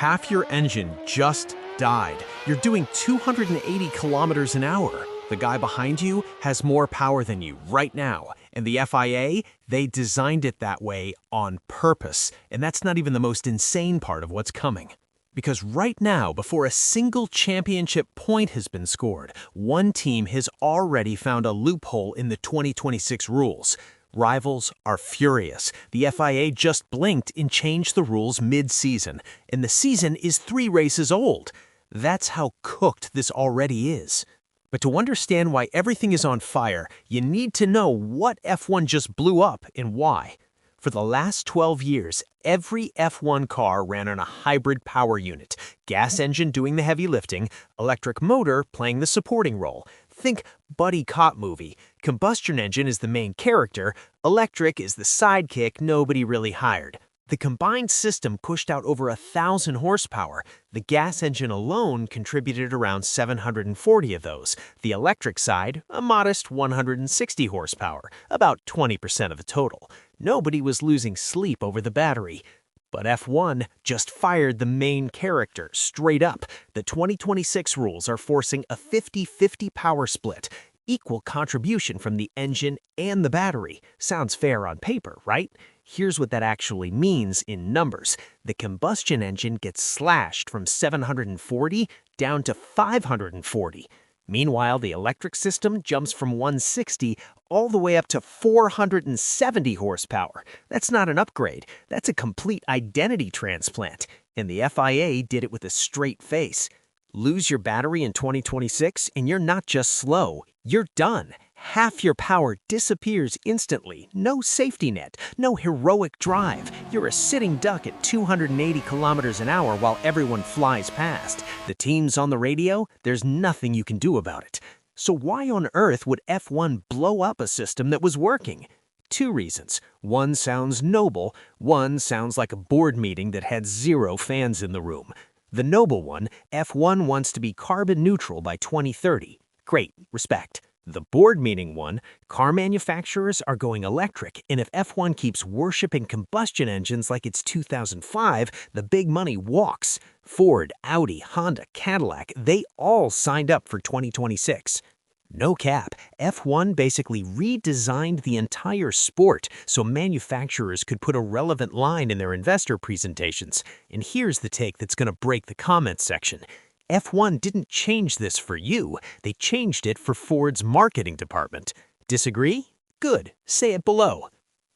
half your engine just died. You're doing 280 kilometers an hour. The guy behind you has more power than you right now. And the FIA, they designed it that way on purpose. And that's not even the most insane part of what's coming. Because right now, before a single championship point has been scored, one team has already found a loophole in the 2026 rules. Rivals are furious. The FIA just blinked and changed the rules mid-season, and the season is 3 races old. That's how cooked this already is. But to understand why everything is on fire, you need to know what F1 just blew up and why. For the last 12 years, every F1 car ran on a hybrid power unit, gas engine doing the heavy lifting, electric motor playing the supporting role. Think buddy cop movie. Combustion engine is the main character, electric is the sidekick nobody really hired. The combined system pushed out over 1,000 horsepower. The gas engine alone contributed around 740 of those. The electric side, a modest 160 horsepower, about 20% of the total. Nobody was losing sleep over the battery. But F1 just fired the main character straight up. The 2026 rules are forcing a 50-50 power split, equal contribution from the engine and the battery. Sounds fair on paper, right? Here's what that actually means in numbers. The combustion engine gets slashed from 740 down to 540. Meanwhile, the electric system jumps from 160 all the way up to 470 horsepower. That's not an upgrade. That's a complete identity transplant. And the FIA did it with a straight face. Lose your battery in 2026 and you're not just slow, you're done. Half your power disappears instantly. No safety net, no heroic drive. You're a sitting duck at 280 kilometers an hour while everyone flies past. The team's on the radio, there's nothing you can do about it. So why on earth would F1 blow up a system that was working? 2 reasons. One sounds noble, one sounds like a board meeting that had 0 fans in the room. The noble one, F1 wants to be carbon neutral by 2030. Great, respect. The board meeting one, car manufacturers are going electric, and if F1 keeps worshiping combustion engines like it's 2005, the big money walks. Ford, Audi, Honda, Cadillac, they all signed up for 2026. No cap, F1 basically redesigned the entire sport so manufacturers could put a relevant line in their investor presentations. And here's the take that's going to break the comments section. F1 didn't change this for you, they changed it for Ford's marketing department. Disagree? Good, say it below.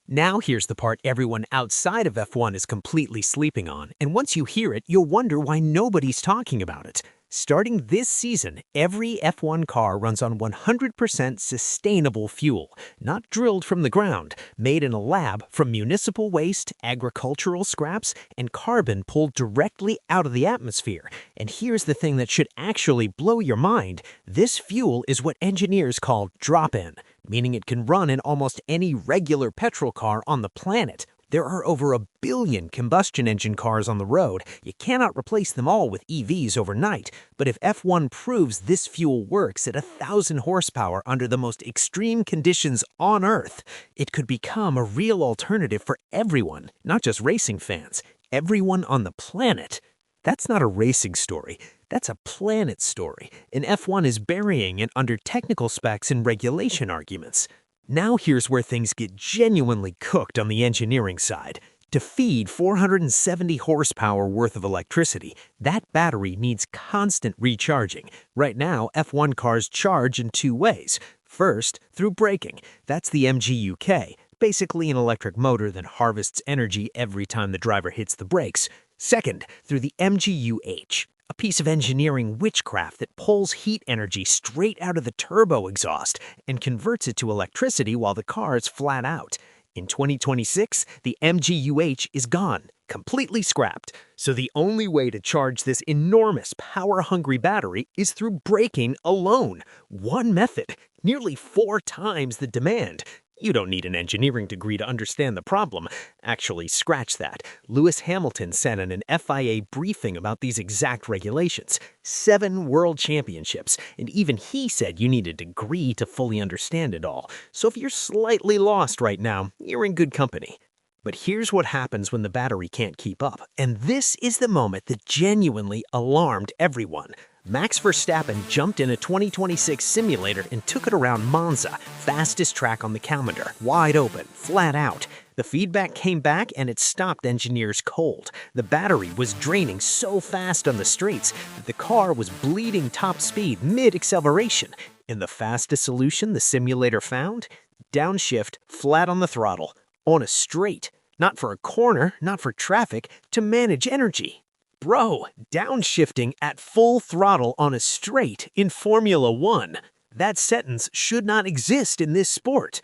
Now here's the part everyone outside of F1 is completely sleeping on, and once you hear it, you'll wonder why nobody's talking about it. Starting this season, every F1 car runs on 100% sustainable fuel, not drilled from the ground, made in a lab from municipal waste, agricultural scraps, and carbon pulled directly out of the atmosphere. And here's the thing that should actually blow your mind. This fuel is what engineers call drop-in, meaning it can run in almost any regular petrol car on the planet. There are over 1 billion combustion engine cars on the road. You cannot replace them all with EVs overnight. But if F1 proves this fuel works at 1,000 horsepower under the most extreme conditions on Earth, it could become a real alternative for everyone, not just racing fans, everyone on the planet. That's not a racing story. That's a planet story. And F1 is burying it under technical specs and regulation arguments. Now here's where things get genuinely cooked on the engineering side. To feed 470 horsepower worth of electricity, that battery needs constant recharging. Right now, F1 cars charge in 2 ways. First, through braking. That's the MGU-K, basically an electric motor that harvests energy every time the driver hits the brakes. Second, through the MGU-H, a piece of engineering witchcraft that pulls heat energy straight out of the turbo exhaust and converts it to electricity while the car is flat out. In 2026, the MGU-H is gone, completely scrapped. So the only way to charge this enormous power-hungry battery is through braking alone. One method, nearly 4 times the demand. You don't need an engineering degree to understand the problem. Actually, scratch that. Lewis Hamilton said in an FIA briefing about these exact regulations. 7 world championships, and even he said you need a degree to fully understand it all. So if you're slightly lost right now, you're in good company. But here's what happens when the battery can't keep up. And this is the moment that genuinely alarmed everyone. Max Verstappen jumped in a 2026 simulator and took it around Monza, fastest track on the calendar, wide open, flat out. The feedback came back and it stopped engineers cold. The battery was draining so fast on the straights that the car was bleeding top speed mid-acceleration. And the fastest solution the simulator found? Downshift flat on the throttle, on a straight. Not for a corner, not for traffic, to manage energy. Bro, downshifting at full throttle on a straight in Formula 1. That sentence should not exist in this sport.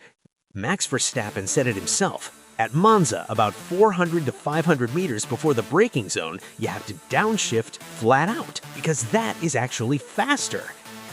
Max Verstappen said it himself. At Monza, about 400 to 500 meters before the braking zone, you have to downshift flat out, because that is actually faster.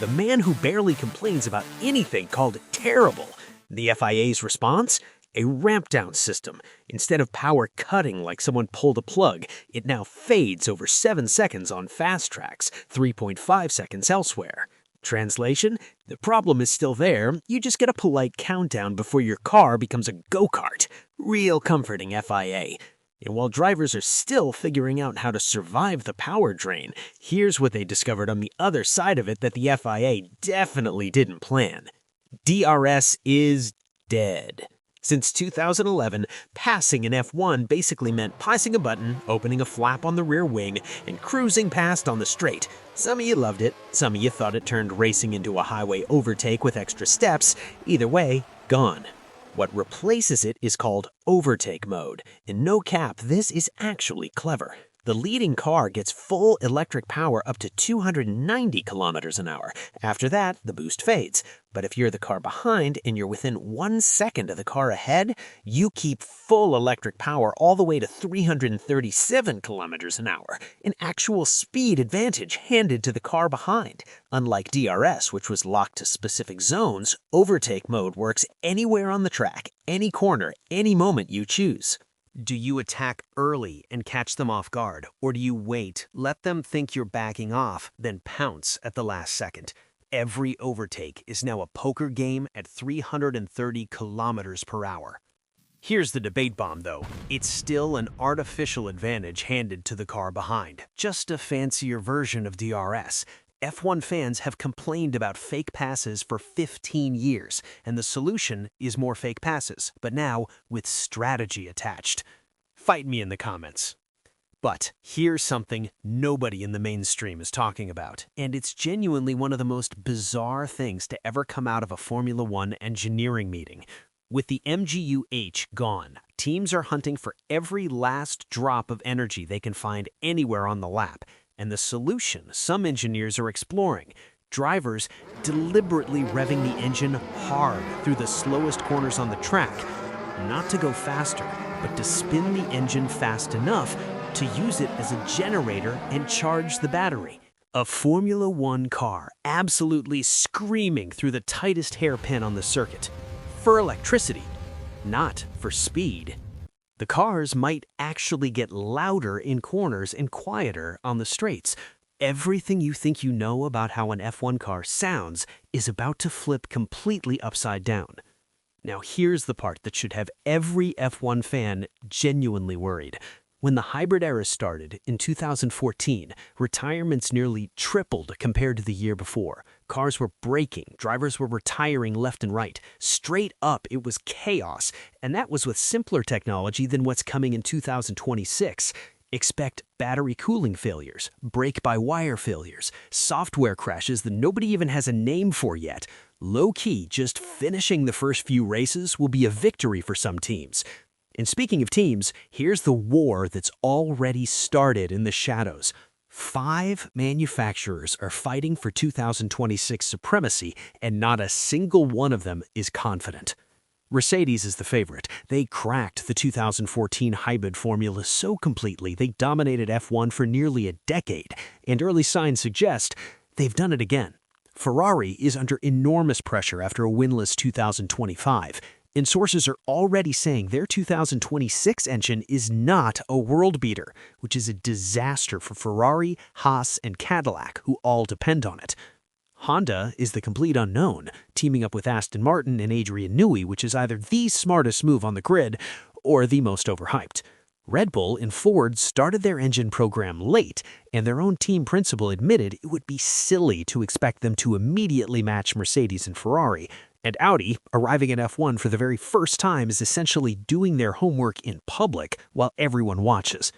The man who barely complains about anything called it terrible. The FIA's response? A ramp-down system. Instead of power cutting like someone pulled a plug, it now fades over 7 seconds on fast tracks, 3.5 seconds elsewhere. Translation? The problem is still there, you just get a polite countdown before your car becomes a go-kart. Real comforting, FIA. And while drivers are still figuring out how to survive the power drain, here's what they discovered on the other side of it that the FIA definitely didn't plan. DRS is dead. Since 2011, passing in F1 basically meant pressing a button, opening a flap on the rear wing, and cruising past on the straight. Some of you loved it, some of you thought it turned racing into a highway overtake with extra steps. Either way, gone. What replaces it is called Overtake Mode. And no cap, this is actually clever. The leading car gets full electric power up to 290 kilometers an hour. After that, the boost fades. But if you're the car behind and you're within 1 second of the car ahead, you keep full electric power all the way to 337 kilometers an hour. An actual speed advantage handed to the car behind. Unlike DRS, which was locked to specific zones, Overtake Mode works anywhere on the track, any corner, any moment you choose. Do you attack early and catch them off guard, or do you wait, let them think you're backing off, then pounce at the last second? Every overtake is now a poker game at 330 kilometers per hour. Here's the debate bomb, though. It's still an artificial advantage handed to the car behind, just a fancier version of DRS. F1 fans have complained about fake passes for 15 years, and the solution is more fake passes, but now with strategy attached. Fight me in the comments. But here's something nobody in the mainstream is talking about, and it's genuinely one of the most bizarre things to ever come out of a Formula 1 engineering meeting. With the MGU-H gone, teams are hunting for every last drop of energy they can find anywhere on the lap. And the solution some engineers are exploring, drivers deliberately revving the engine hard through the slowest corners on the track, not to go faster, but to spin the engine fast enough to use it as a generator and charge the battery. A Formula 1 car absolutely screaming through the tightest hairpin on the circuit. For electricity, not for speed. The cars might actually get louder in corners and quieter on the straights. Everything you think you know about how an F1 car sounds is about to flip completely upside down. Now here's the part that should have every F1 fan genuinely worried. When the hybrid era started in 2014, retirements nearly tripled compared to the year before. Cars were breaking, drivers were retiring left and right. Straight up, it was chaos, and that was with simpler technology than what's coming in 2026. Expect battery cooling failures, brake-by-wire failures, software crashes that nobody even has a name for yet. Low-key, just finishing the first few races will be a victory for some teams. And speaking of teams, here's the war that's already started in the shadows. 5 manufacturers are fighting for 2026 supremacy, and not a single one of them is confident. Mercedes is the favorite. They cracked the 2014 hybrid formula so completely they dominated F1 for nearly a decade, and early signs suggest they've done it again. Ferrari is under enormous pressure after a winless 2025. And sources are already saying their 2026 engine is not a world beater, which is a disaster for Ferrari, Haas, and Cadillac, who all depend on it. Honda is the complete unknown, teaming up with Aston Martin and Adrian Newey, which is either the smartest move on the grid, or the most overhyped. Red Bull and Ford started their engine program late, and their own team principal admitted it would be silly to expect them to immediately match Mercedes and Ferrari. And Audi, arriving at F1 for the very first time, is essentially doing their homework in public while everyone watches.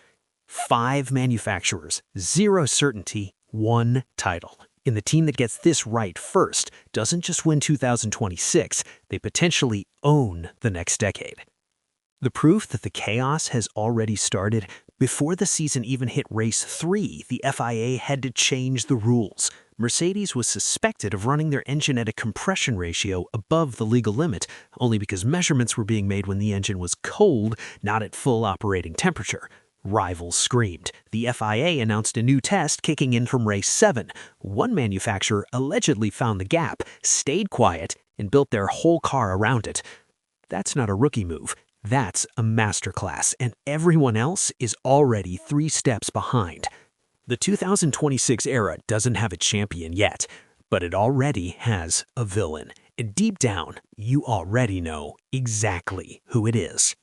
5 manufacturers, 0 certainty, 1 title. And the team that gets this right first doesn't just win 2026, they potentially own the next decade. The proof that the chaos has already started: before the season even hit race 3, the FIA had to change the rules. Mercedes was suspected of running their engine at a compression ratio above the legal limit, only because measurements were being made when the engine was cold, not at full operating temperature. Rivals screamed. The FIA announced a new test kicking in from race 7. One manufacturer allegedly found the gap, stayed quiet, and built their whole car around it. That's not a rookie move. That's a masterclass, and everyone else is already 3 steps behind. The 2026 era doesn't have a champion yet, but it already has a villain. And deep down, you already know exactly who it is.